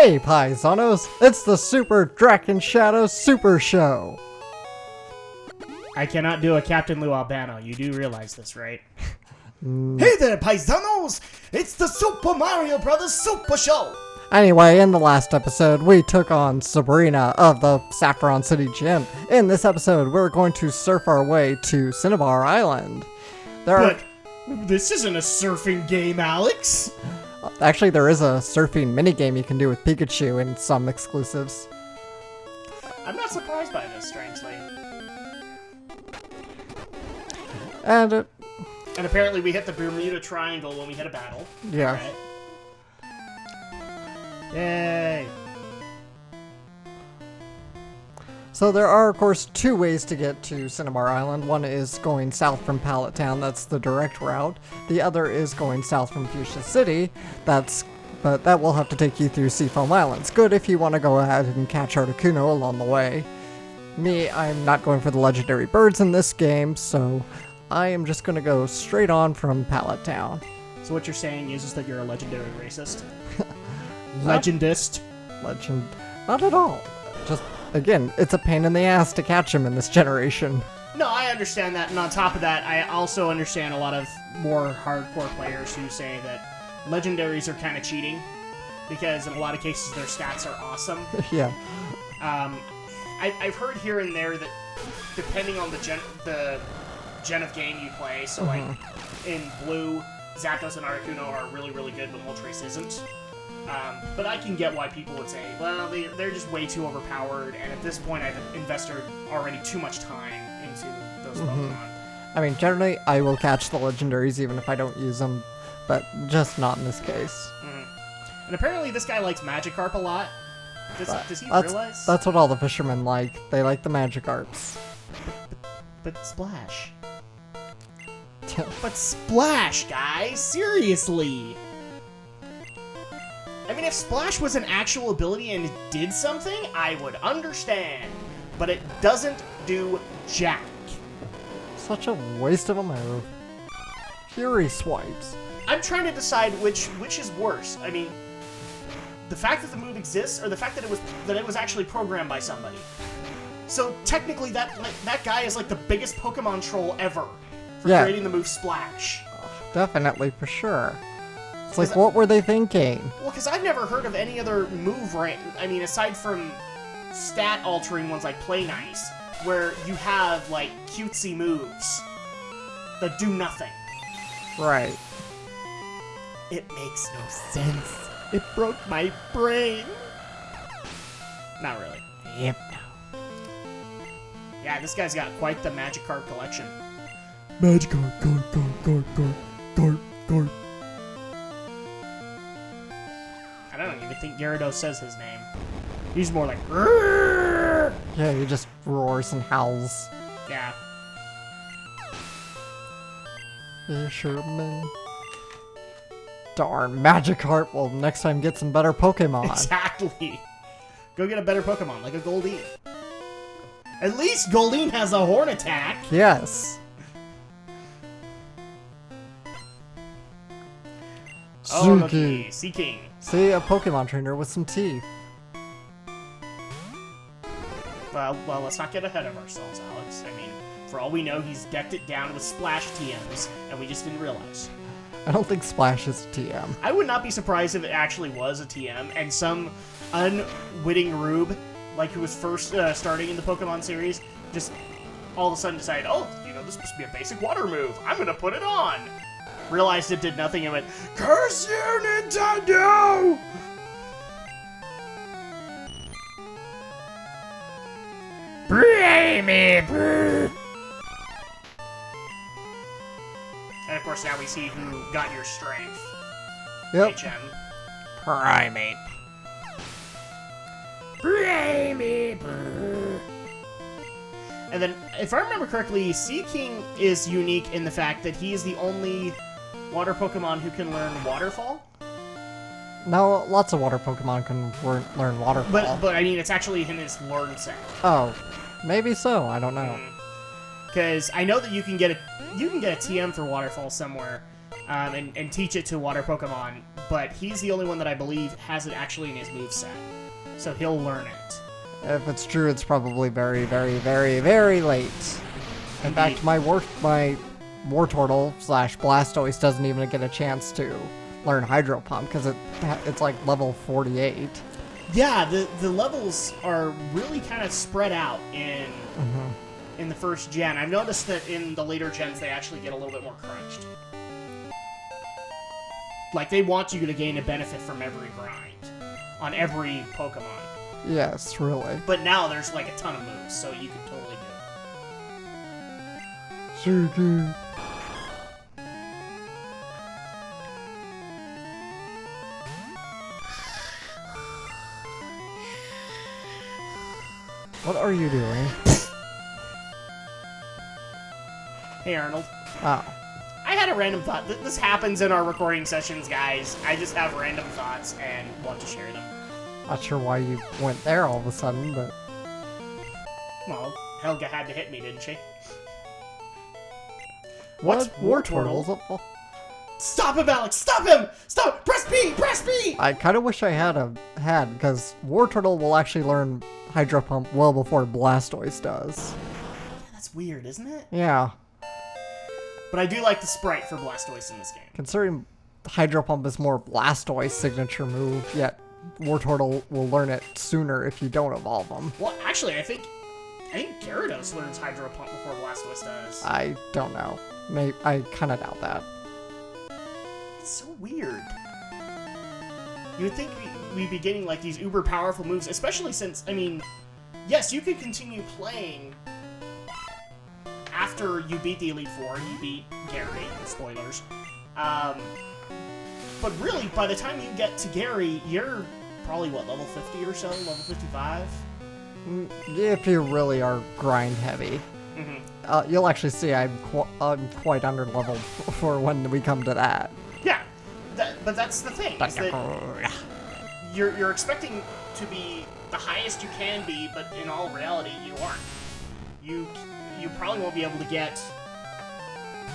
Hey paisanos, it's the Super Drak and Shadow Super Show. I cannot do a Captain Lou Albano. You do realize this, right? Hey there, paisanos! It's the Super Mario Brothers Super Show! Anyway, in the last episode, we took on Sabrina of the Saffron City Gym. In this episode, we're going to surf our way to Cinnabar Island. But this isn't a surfing game, Alex! Actually, there is a surfing minigame you can do with Pikachu in some exclusives. I'm not surprised by this, strangely. And apparently we hit the Bermuda Triangle when we hit a battle. yeah. Right? Yay! So there are, of course, two ways to get to Cinnabar Island. One is going south from Pallet Town, that's the direct route. The other is going south from Fuchsia City, but that will have to take you through Seafoam Islands. Good if you want to go ahead and catch Articuno along the way. Me, I'm not going for the legendary birds in this game, so I am just going to go straight on from Pallet Town. So what you're saying is that you're a legendary racist? Legendist? Legend? Not at all. Just, again, it's a pain in the ass to catch him in this generation. No, I understand that, and on top of that, I also understand a lot of more hardcore players who say that legendaries are kind of cheating, because in a lot of cases their stats are awesome. Yeah. I've heard here and there that depending on the gen of game you play, so like in blue, Zapdos and Articuno are really, really good, but Moltres isn't. But I can get why people would say, well, they're just way too overpowered, and at this point I've invested already too much time into those Pokemon. I mean, generally, I will catch the legendaries even if I don't use them, but just not in this case. And apparently this guy likes Magikarp a lot. Does he realize? That's what all the fishermen like. They like the Magikarps. But Splash. But Splash, guys! Seriously! I mean, if Splash was an actual ability and it did something, I would understand. But it doesn't do jack. Such a waste of a move. Fury swipes. I'm trying to decide which is worse. I mean, the fact that the move exists, or the fact that it was actually programmed by somebody. So technically, that guy is like the biggest Pokemon troll ever for creating the move Splash. Definitely, for sure. It's like, what were they thinking? Well, because I've never heard of any other move I mean, aside from stat-altering ones like Play Nice, where you have, like, cutesy moves that do nothing. Right. It makes no sense. It broke my brain. Not really. Yep. Yeah, this guy's got quite the Magikarp collection. Magikarp, Garp. I don't even think Gyarados says his name. He's more like, "Rrrr!" Yeah, he just roars and howls. Yeah. Fisherman. Darn, Magikarp. Well, next time get some better Pokemon. Exactly. Go get a better Pokemon, like a Goldeen. At least Goldeen has a horn attack. Yes. Oh, looky, Seaking. See, a Pokemon trainer with some teeth. Well, let's not get ahead of ourselves, Alex. I mean, for all we know, he's decked it down with Splash TMs, and we just didn't realize. I don't think Splash is a TM. I would not be surprised if it actually was a TM, and some unwitting rube, like who was first starting in the Pokemon series, just all of a sudden decided, oh, you know, this must be a basic water move. I'm gonna put it on. Realized it did nothing and went, curse you, Nintendo! Bring me, and of course now we see who got your strength. Yep. HM. Primate. Bring me, and then, if I remember correctly, Seaking is unique in the fact that he is the only water Pokemon who can learn Waterfall. No, lots of water Pokemon can learn Waterfall. But I mean, it's actually in his learn set. Oh, maybe so. I don't know. Because I know that you can get a TM for Waterfall somewhere. and teach it to water Pokemon, but he's the only one that I believe has it actually in his moveset. So he'll learn it. If it's true, it's probably very, very, very, very late. In fact, my Wartortle / Blastoise doesn't even get a chance to learn Hydro Pump because it's like level 48. Yeah, the levels are really kind of spread out in the first gen. I've noticed that in the later gens they actually get a little bit more crunched. Like, they want you to gain a benefit from every grind on every Pokemon. Yes, really. But now there's like a ton of moves, so you can totally do it. Sure do. What are you doing? Hey, Arnold. Oh. I had a random thought. This happens in our recording sessions, guys. I just have random thoughts and want to share them. Not sure why you went there all of a sudden, but... Well, Helga had to hit me, didn't she? What's Wartortle? Wartortle? Stop him, Alex! Stop him! Stop! Press B! Press B! I kind of wish I had because Wartortle will actually learn Hydro Pump well before Blastoise does. Yeah, that's weird, isn't it? Yeah. But I do like the sprite for Blastoise in this game. Considering Hydro Pump is more Blastoise signature move, yet Wartortle will learn it sooner if you don't evolve him. Well, actually, I think Gyarados learns Hydro Pump before Blastoise does. I don't know. I kind of doubt that. It's so weird. You would think we'd be getting like these uber powerful moves, especially since, I mean, yes, you could continue playing after you beat the Elite Four and you beat Gary, spoilers. But really, by the time you get to Gary, you're probably, what, level 50 or so? Level 55? If you really are grind heavy. You'll actually see I'm quite under leveled for when we come to that. Yeah, but that's the thing. Is that you're expecting to be the highest you can be, but in all reality, you aren't. You probably won't be able to get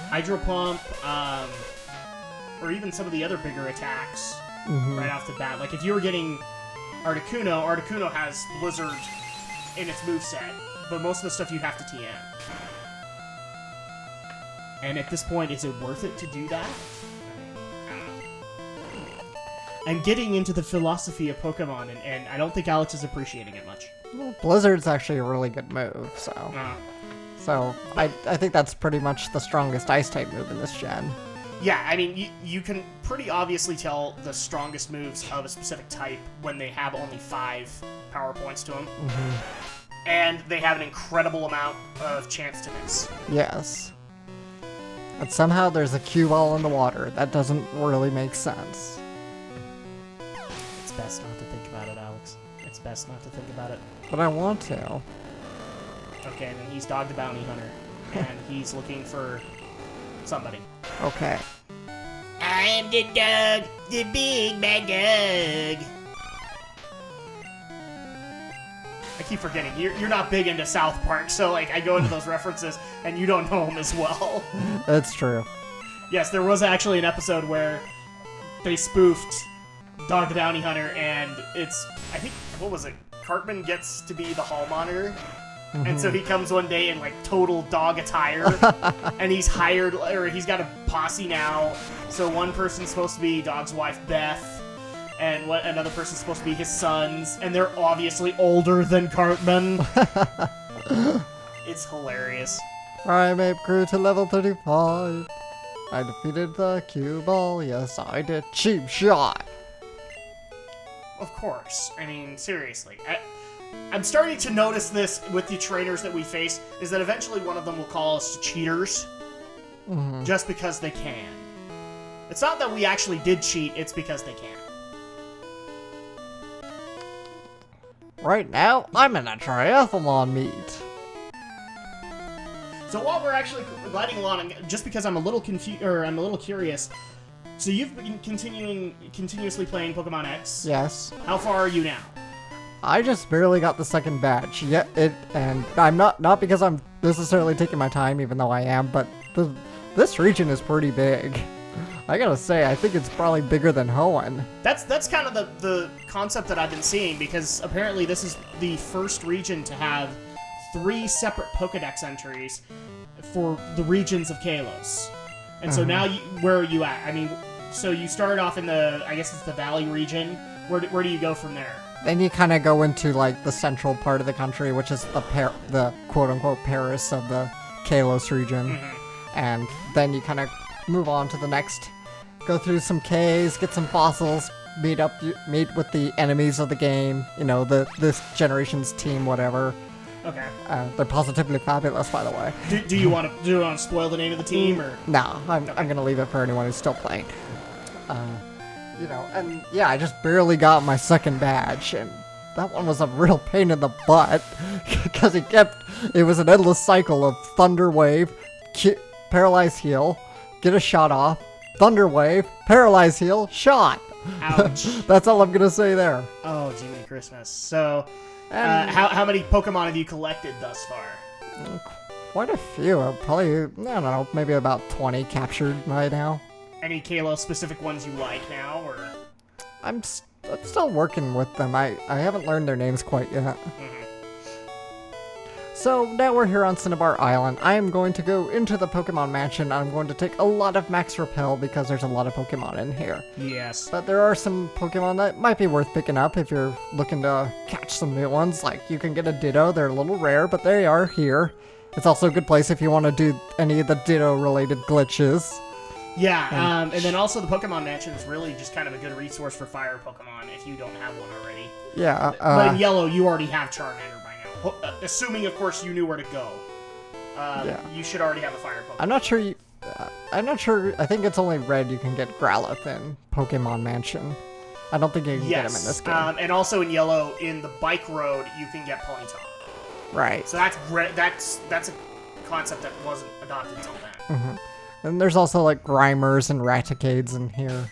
Hydro Pump, or even some of the other bigger attacks right off the bat. Like if you were getting Articuno has Blizzard in its moveset, but most of the stuff you have to TM. And at this point, is it worth it to do that? I don't know. I'm getting into the philosophy of Pokemon, and I don't think Alex is appreciating it much. Well, Blizzard's actually a really good move, so... So, I think that's pretty much the strongest Ice-type move in this gen. Yeah, I mean, you can pretty obviously tell the strongest moves of a specific type when they have only 5 power points to them. And they have an incredible amount of chance to miss. Yes. But somehow there's a cue ball in the water. That doesn't really make sense. It's best not to think about it, Alex. It's best not to think about it. But I want to. Okay, then he's Dog the Bounty Hunter, and he's looking for somebody. Okay. I'm the dog, the big bad dog. I keep forgetting, you're not big into South Park, so like I go into those references, and you don't know them as well. That's true. Yes, there was actually an episode where they spoofed Dog the Bounty Hunter, and it's, I think, what was it? Cartman gets to be the hall monitor. And so he comes one day in like total dog attire, and he's hired, or he's got a posse now. So one person's supposed to be Dog's wife Beth, and another person's supposed to be his sons, and they're obviously older than Cartman. It's hilarious. Primate grew to level 35. I defeated the cue ball. Yes, I did. Cheap shot. Of course. I mean, seriously. I'm starting to notice this with the trainers that we face, is that eventually one of them will call us cheaters just because they can. It's not that we actually did cheat, it's because they can. Right now, I'm in a triathlon meet. So while we're actually gliding along, just because I'm a little confused, or I'm a little curious, so you've been continuously playing Pokemon X? Yes. How far are you now? I just barely got the second batch. And I'm not because I'm necessarily taking my time, even though I am, but this region is pretty big. I gotta say, I think it's probably bigger than Hoenn. That's kind of the concept that I've been seeing, because apparently this is the first region to have 3 separate Pokedex entries for the regions of Kalos. And so now, where are you at? I mean, so you started off in I guess it's the Valley region. Where do you go from there? Then you kind of go into, like, the central part of the country, which is the quote-unquote Paris of the Kalos region. And then you kind of move on to the next, go through some caves, get some fossils, meet with the enemies of the game, you know, this generation's team, whatever. Okay. They're positively fabulous, by the way. Do you want to spoil the name of the team, or? No, I'm gonna leave it for anyone who's still playing. You know, and yeah, I just barely got my second badge, and that one was a real pain in the butt, because it was an endless cycle of Thunder Wave, Paralyze Heal, get a shot off, Thunder Wave, Paralyze Heal, shot! Ouch. That's all I'm gonna say there. Oh, Jiminy Christmas. So, how many Pokemon have you collected thus far? Quite a few. Probably, I don't know, maybe about 20 captured right now. Any Kalos-specific ones you like now, or? I'm still working with them. I haven't learned their names quite yet. So now we're here on Cinnabar Island. I am going to go into the Pokemon Mansion. I'm going to take a lot of Max Repel because there's a lot of Pokemon in here. Yes. But there are some Pokemon that might be worth picking up if you're looking to catch some new ones. Like, you can get a Ditto. They're a little rare, but they are here. It's also a good place if you want to do any of the Ditto-related glitches. Yeah, and then also the Pokemon Mansion is really just kind of a good resource for fire Pokemon if you don't have one already. Yeah. But in Yellow, you already have Charmander by now. Assuming, of course, you knew where to go. You should already have a fire Pokemon. I'm not sure. I think it's only Red you can get Growlithe in Pokemon Mansion. I don't think you can get him in this game. And also in Yellow, in the Bike Road, you can get Ponyta. Right. So that's a concept that wasn't adopted until then. And there's also like Grimers and Raticades in here.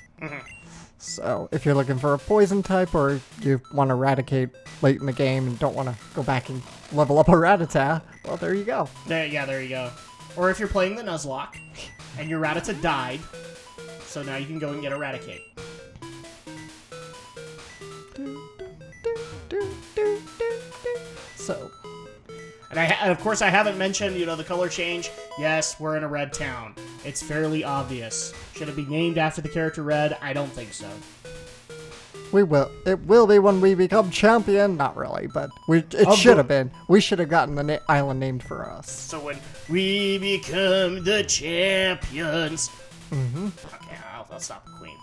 So if you're looking for a poison type, or you want to Eradicate late in the game and don't want to go back and level up a Rattata, well, there you go. There you go. Or if you're playing the Nuzlocke and your Rattata died, so now you can go and get Eradicate. So. And of course, I haven't mentioned, the color change. Yes, we're in a red town. It's fairly obvious. Should it be named after the character Red? I don't think so. We will. It will be when we become champion. Not really, but it should have been. We should have gotten the island named for us. So when we become the champions. Okay, I'll stop the Queen.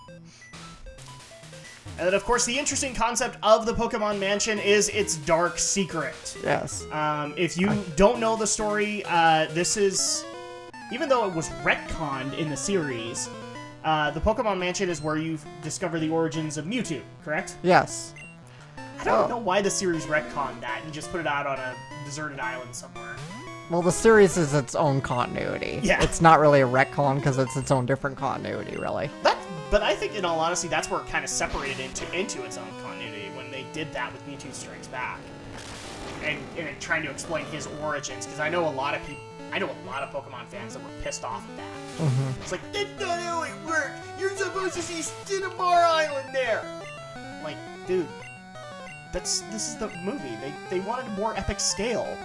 And then, of course, the interesting concept of the Pokemon Mansion is its dark secret. Yes. If you don't know the story, this is... Even though it was retconned in the series, the Pokemon Mansion is where you discover the origins of Mewtwo, correct? Yes. I don't know why the series retconned that and just put it out on a deserted island somewhere. Well, the series is its own continuity. Yeah. It's not really a retcon because it's its own different continuity, really. But I think, in all honesty, that's where it kind of separated into its own continuity when they did that with Mewtwo Strikes Back, and trying to explain his origins. Because I know a lot of Pokemon fans that were pissed off at that. It's like, that's not how it works. You're supposed to see Cinnabar Island there. Like, dude, this is the movie. They wanted a more epic scale.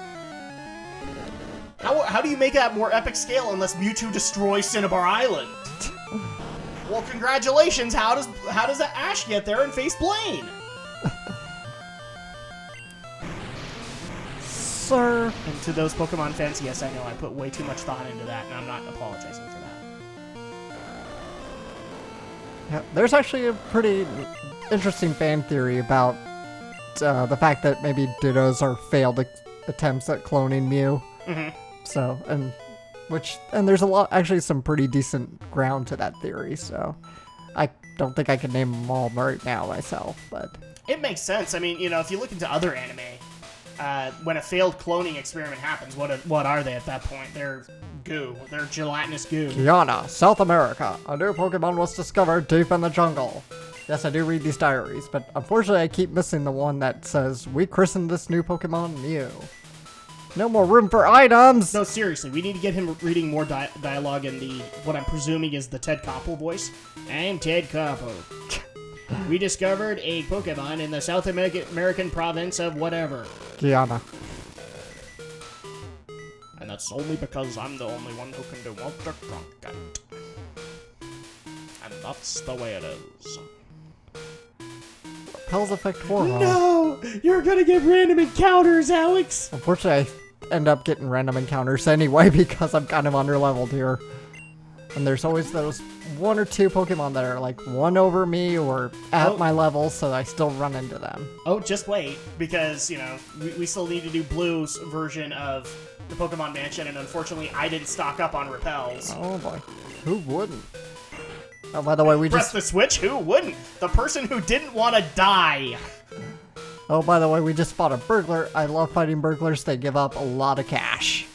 How do you make that more epic scale unless Mewtwo destroys Cinnabar Island? Well, congratulations. How does that Ash get there and face Blaine? Sir. And to those Pokemon fans, yes, I know I put way too much thought into that, and I'm not apologizing for that. Yeah, there's actually a pretty interesting fan theory about the fact that maybe Dittos are failed attempts at cloning Mew. So, and there's actually some pretty decent ground to that theory, so I don't think I can name them all right now myself, but... It makes sense. I mean, if you look into other anime, when a failed cloning experiment happens, what are they at that point? They're goo. They're gelatinous goo. Guyana, South America. A new Pokemon was discovered deep in the jungle. Yes, I do read these diaries, but unfortunately I keep missing the one that says, we christened this new Pokemon Mew. No more room for items! No, seriously, we need to get him reading more dialogue in the, what I'm presuming is the Ted Koppel voice. I'm Ted Koppel. We discovered a Pokemon in the South American province of whatever. Guyana. And that's only because I'm the only one who can do Walter Cronkite. And that's the way it is. Repels affect Horror. No! You're gonna get random encounters, Alex! Unfortunately, I end up getting random encounters anyway because I'm kind of under-leveled here. And there's always those 1 or 2 Pokemon that are like 1 over me or at my level, so I still run into them. Oh, just wait, because, you know, we still need to do Blue's version of the Pokemon Mansion, and unfortunately I didn't stock up on repels. Oh boy. Who wouldn't? Oh, by the way, we Press the switch? Who wouldn't? The person who didn't want to die. Oh, by the way, we just fought a burglar. I love fighting burglars. They give up a lot of cash.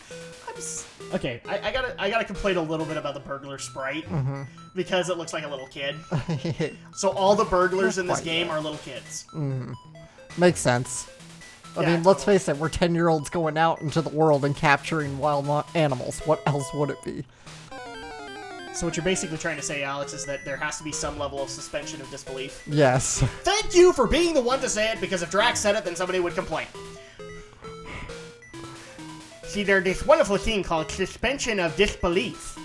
Okay, I gotta complain a little bit about the burglar sprite because it looks like a little kid. So all the burglars in this game are little kids. Makes sense. I mean, let's face it, we're 10-year-olds going out into the world and capturing wild animals. What else would it be? So what you're basically trying to say, Alex, is that there has to be some level of suspension of disbelief. Yes. Thank you for being the one to say it, because if Drak said it, then somebody would complain. See, there's this wonderful thing called suspension of disbelief.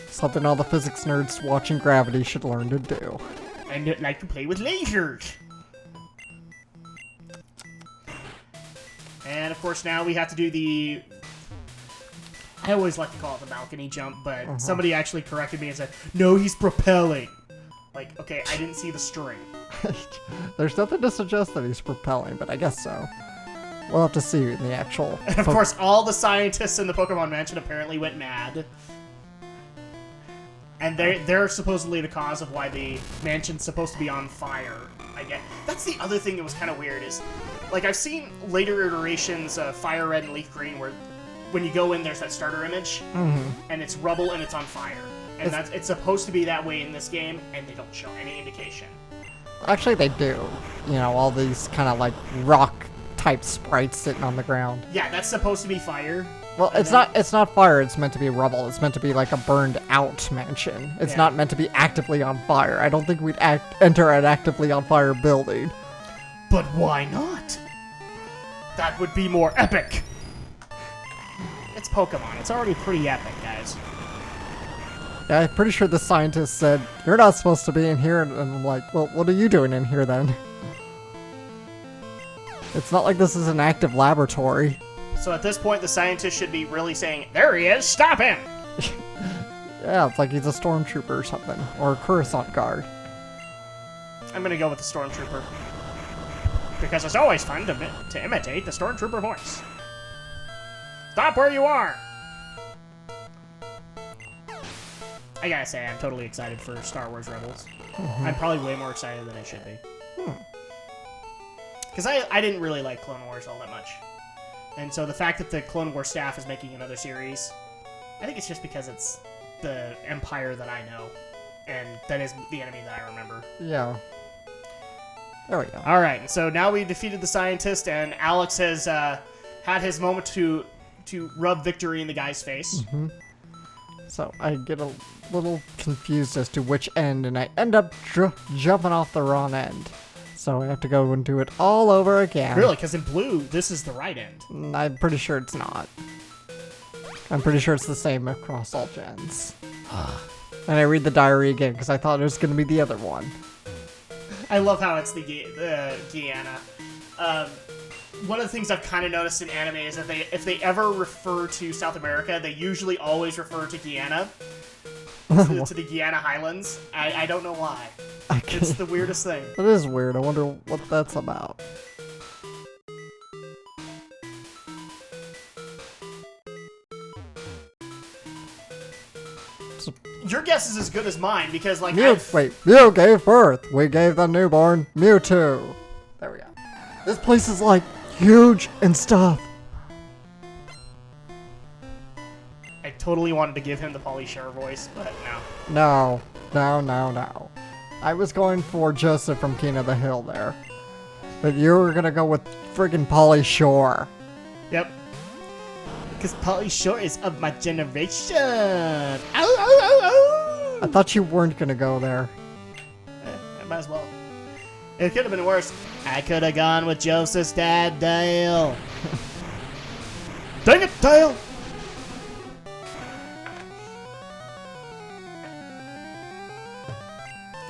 Something all the physics nerds watching Gravity should learn to do. And I'd like to play with lasers. And of course now we have to do the... I always like to call it the balcony jump, but somebody actually corrected me and said, no, he's propelling. Like, okay, I didn't see the string. There's nothing to suggest that he's propelling, but I guess so. We'll have to see in the actual... And of course, all the scientists in the Pokemon Mansion apparently went mad. And they're supposedly the cause of why the mansion's supposed to be on fire, I guess. That's the other thing that was kind of weird is, like, I've seen later iterations of Fire Red and Leaf Green where when you go in, there's that starter image, and it's rubble and it's on fire. And it's supposed to be that way in this game, and they don't show any indication. Actually, they do. You know, all these kind of, like, rock-type sprites sitting on the ground. Yeah, that's supposed to be fire. Well, it's not fire, it's meant to be rubble. It's meant to be like a burned-out mansion. It's not meant to be actively on fire. I don't think we'd enter an actively on fire building. But why not? That would be more epic. It's Pokemon. It's already pretty epic, guys. Yeah, I'm pretty sure the scientist said, you're not supposed to be in here, and I'm like, well, what are you doing in here then? It's not like this is an active laboratory. So at this point, the scientist should be really saying, there he is, stop him! Yeah, it's like he's a stormtrooper or something, or a Coruscant guard. I'm gonna go with the stormtrooper. Because it's always fun to imitate the stormtrooper voice. Stop where you are! I gotta say, I'm totally excited for Star Wars Rebels. I'm probably way more excited than I should be. Because I didn't really like Clone Wars all that much. And so the fact that the Clone Wars staff is making another series, I think it's just because it's the Empire that I know. And that is the enemy that I remember. Yeah. There we go. Alright, so now we defeated the scientist, and Alex has had his moment to rub victory in the guy's face. So I get a little confused as to which end, and I end up jumping off the wrong end. So I have to go and do it all over again. Really? Because in blue, this is the right end. I'm pretty sure it's not. I'm pretty sure it's the same across all gens. And I read the diary again because I thought it was going to be the other one. I love how it's the Guyana. One of the things I've kind of noticed in anime is that if they ever refer to South America, they usually always refer to Guyana. To the Guyana Highlands. I don't know why. It's the weirdest thing. It is weird. I wonder what that's about. Your guess is as good as mine because, like, Mew gave birth. We gave the newborn Mewtwo. There we go. This place is like huge and stuff. I totally wanted to give him the Pauly Shore voice, but no. No. I was going for Joseph from King of the Hill there. But you were gonna go with friggin' Pauly Shore. Yep. because Polly Shore is of my generation. Ow, ow, ow, ow. I thought you weren't gonna go there. I might as well. It could have been worse. I could have gone with Joseph's dad, Dale. Dang it, Dale!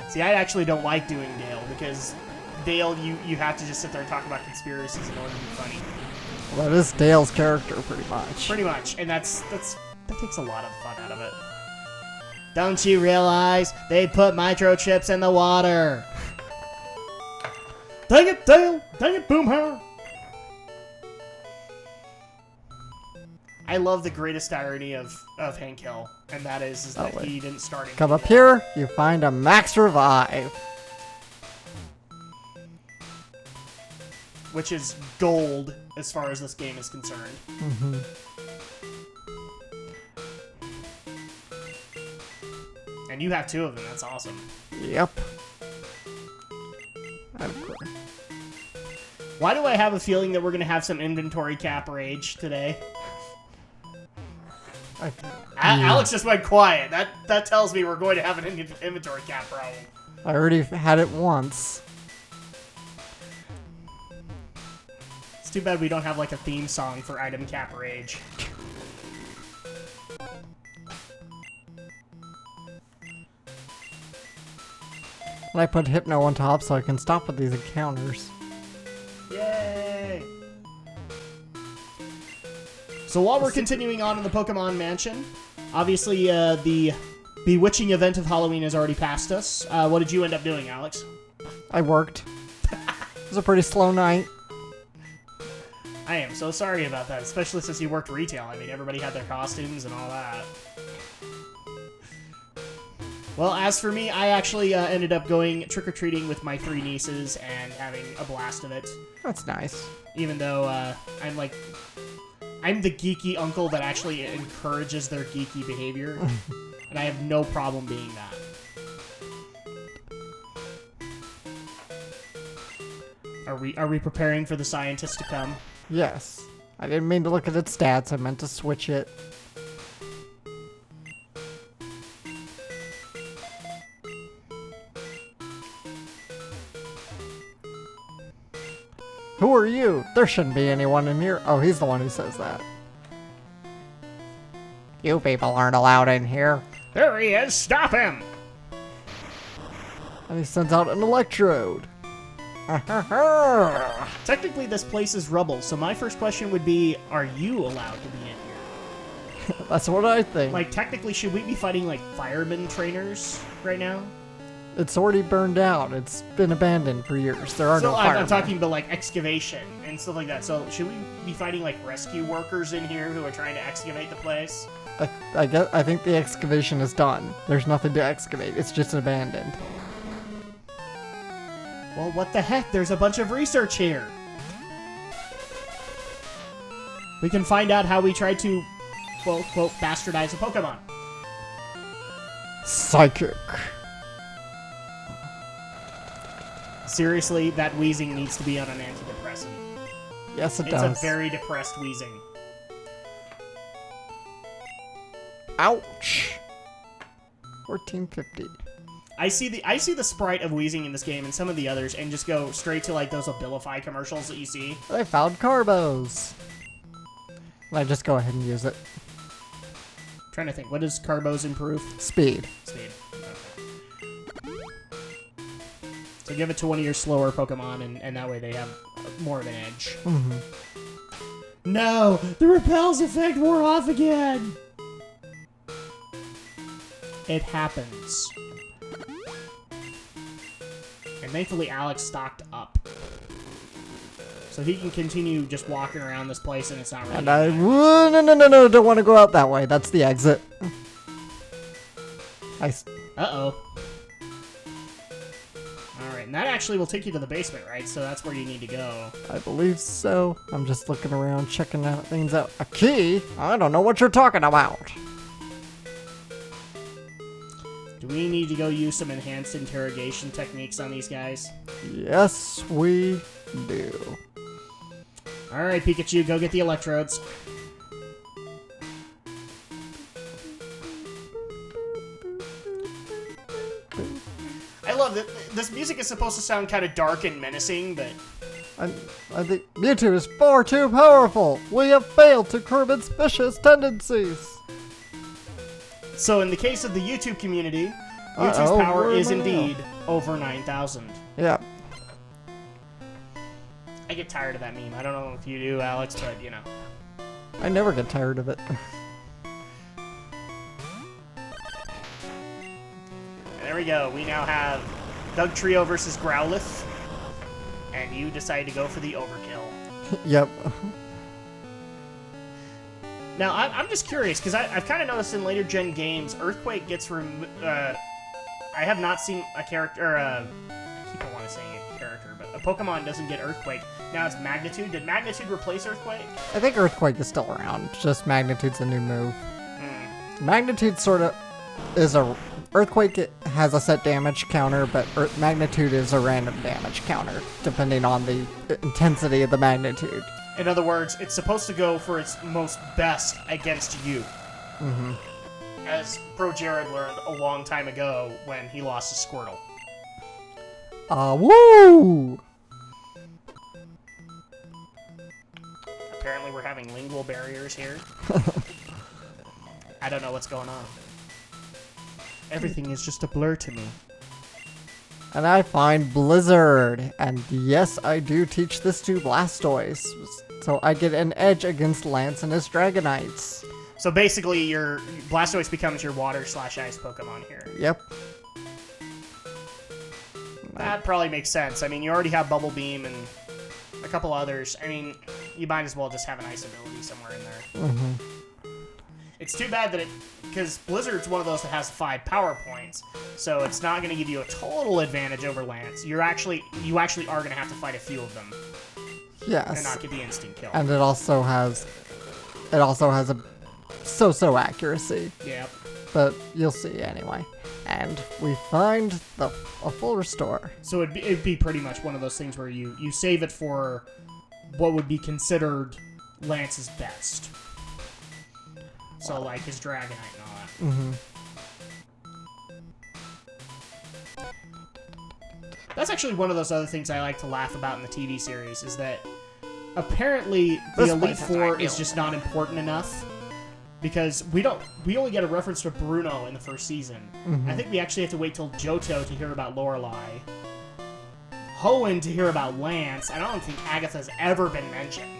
See, I actually don't like doing Dale because Dale, you have to just sit there and talk about conspiracies in order to be funny. Well, that is Dale's character, pretty much. Pretty much, and that takes a lot of fun out of it. Don't you realize they put microchips in the water? Dang it, Dale! Dang it, Boomhauer! I love the greatest irony of Hank Hill, and that is that he didn't start in Come up here, you find a max revive. Which is gold as far as this game is concerned. Mm-hmm. And you have 2 of them, that's awesome. Yep. Why do I have a feeling that we're going to have some inventory cap rage today? Alex just went quiet. That tells me we're going to have an inventory cap problem. I already had it once. It's too bad we don't have like a theme song for item cap rage. And I put Hypno on top so I can stop with these encounters. Yay! So while we're continuing on in the Pokemon Mansion, obviously the bewitching event of Halloween has already passed us. What did you end up doing, Alex? I worked. It was a pretty slow night. I am so sorry about that, especially since you worked retail. I mean, everybody had their costumes and all that. Well, as for me, I actually ended up going trick-or-treating with my 3 nieces and having a blast of it. That's nice. Even though I'm the geeky uncle that actually encourages their geeky behavior, and I have no problem being that. Are we preparing for the scientists to come? Yes. I didn't mean to look at its stats, I meant to switch it. Who are you? There shouldn't be anyone in here. Oh, he's the one who says that. You people aren't allowed in here. There he is! Stop him! And he sends out an electrode. Technically, this place is rubble, so my first question would be, are you allowed to be in here? That's what I think. Like, technically, should we be fighting, like, fireman trainers right now? It's already burned out. It's been abandoned for years. There are So no I'm firemen. talking about, like, excavation and stuff like that. So should we be fighting, like, rescue workers in here who are trying to excavate the place? I think the excavation is done. There's nothing to excavate. It's just abandoned. Well, what the heck? There's a bunch of research here. We can find out how we tried to, quote, quote, bastardize a Pokemon. Psychic. Seriously, that wheezing needs to be on an antidepressant. Yes, it It's does. a very depressed wheezing. Ouch. 1450. I see the sprite of wheezing in this game and some of the others, and just go straight to like those Abilify commercials that you see. I found Carbos. And I just go ahead and use it. I'm trying to think, what does Carbos improve? Speed. Speed. Okay. So give it to one of your slower Pokemon, and that way they have more of an edge. Mm-hmm. No, the repels effect wore off again. It happens. And thankfully Alex stocked up. So he can continue just walking around this place and it's not really... And I... No, don't want to go out that way. That's the exit. Uh-oh. Alright, and that actually will take you to the basement, right? So that's where you need to go. I believe so. I'm just looking around, checking out things out. A key? I don't know what you're talking about. Do we need to go use some enhanced interrogation techniques on these guys? Yes, we do. Alright, Pikachu, go get the electrodes. this music is supposed to sound kind of dark and menacing, but I think Mewtwo is far too powerful. We have failed to curb its vicious tendencies. so in the case of the YouTube community, Mewtwo's power where is am I now? indeed over 9,000. Yeah. I get tired of that meme. I don't know if you do, Alex, but you know. I never get tired of it. There we go. We now have Doug Trio versus Growlithe, and you decide to go for the overkill. Yep. Now, I'm just curious, because I've kind of noticed in later gen games, Earthquake gets I have not seen a character, I keep on wanting to say a character, but a Pokemon doesn't get Earthquake. Now it's Magnitude. Did Magnitude replace Earthquake? I think Earthquake is still around. Just Magnitude's a new move. Magnitude sort of is a... Earthquake has a set damage counter, but Magnitude is a random damage counter, depending on the intensity of the magnitude. In other words, it's supposed to go for its most best against you. Mm-hmm. As Pro Jared learned a long time ago when he lost his Squirtle. Woo! Apparently we're having lingual barriers here. I don't know what's going on. Everything is just a blur to me. And I find Blizzard. And yes, I do teach this to Blastoise. So I get an edge against Lance and his Dragonites. So basically, your Blastoise becomes your water/ice Pokemon here. Yep. That probably makes sense. I mean, you already have Bubble Beam and a couple others. I mean, you might as well just have an ice ability somewhere in there. Mm-hmm. It's too bad that because Blizzard's one of those that has 5 power points, so it's not going to give you a total advantage over Lance. You actually are going to have to fight a few of them. Yes. And not get the instant kill. And it also has a so-so accuracy. Yep. But you'll see anyway. And we find a full restore. So it'd be pretty much one of those things where you save it for what would be considered Lance's best. So like his Dragonite and all that. Mm-hmm. That's actually one of those other things I like to laugh about in the TV series is that apparently the This Elite place is Four ideal. is just not important enough because we only get a reference to Bruno in the first season. Mm-hmm. I think we actually have to wait till Johto to hear about Lorelei, Hoenn to hear about Lance. I don't think Agatha's ever been mentioned.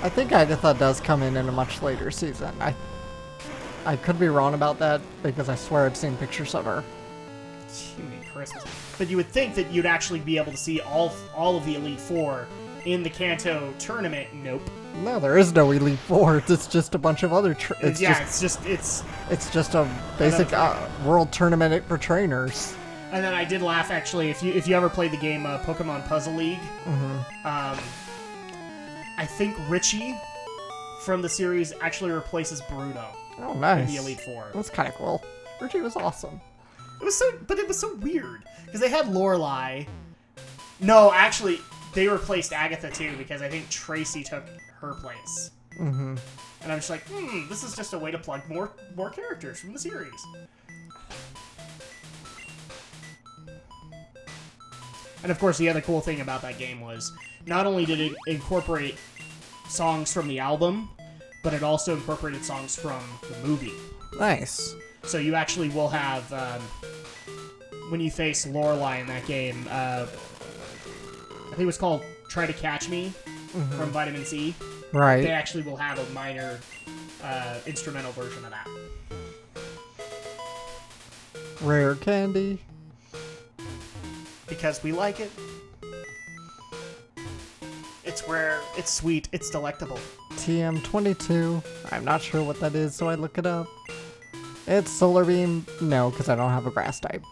I think Agatha does come in a much later season. I could be wrong about that because I swear I've seen pictures of her. Jiminy Christmas. But you would think that you'd actually be able to see all of the Elite Four in the Kanto tournament. Nope. No, there is no Elite Four. It's just a bunch of other. It's just a basic world tournament for trainers. And then I did laugh actually. If you ever played the game Pokemon Puzzle League, I think Richie from the series actually replaces Bruno Oh, nice. in the Elite Four. That's kind of cool. Richie was awesome. It was so weird because they had Lorelei. No, actually, they replaced Agatha too because I think Tracy took her place. Mm-hmm. And I'm just like, this is just a way to plug more characters from the series. And of course, the other cool thing about that game was not only did it incorporate songs from the album, but it also incorporated songs from the movie. Nice. So you actually will have, when you face Lorelei in that game, I think it was called Try to Catch Me from Vitamin C. Right. They actually will have a minor instrumental version of that. Rare candy. Because we like it. It's rare, it's sweet, it's delectable. TM22. I'm not sure what that is, so I look it up. It's Solar Beam. No, because I don't have a grass type.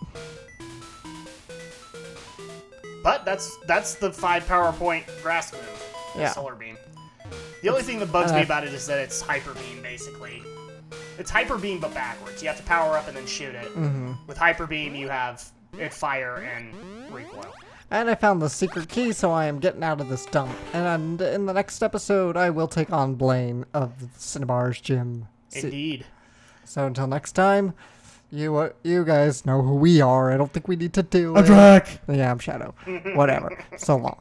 But that's the 5 power point grass move. Yeah. Solar Beam. The only thing that bugs me about it is that it's Hyper Beam, basically. It's Hyper Beam, but backwards. You have to power up and then shoot it. With Hyper Beam, you have it fire and recoil. And I found the secret key, so I am getting out of this dump. And in the next episode, I will take on Blaine of Cinnabar's gym. Indeed. So until next time, You guys know who we are. I don't think we need to do I'm it. Drak. Yeah, I'm Shadow. Whatever. So long.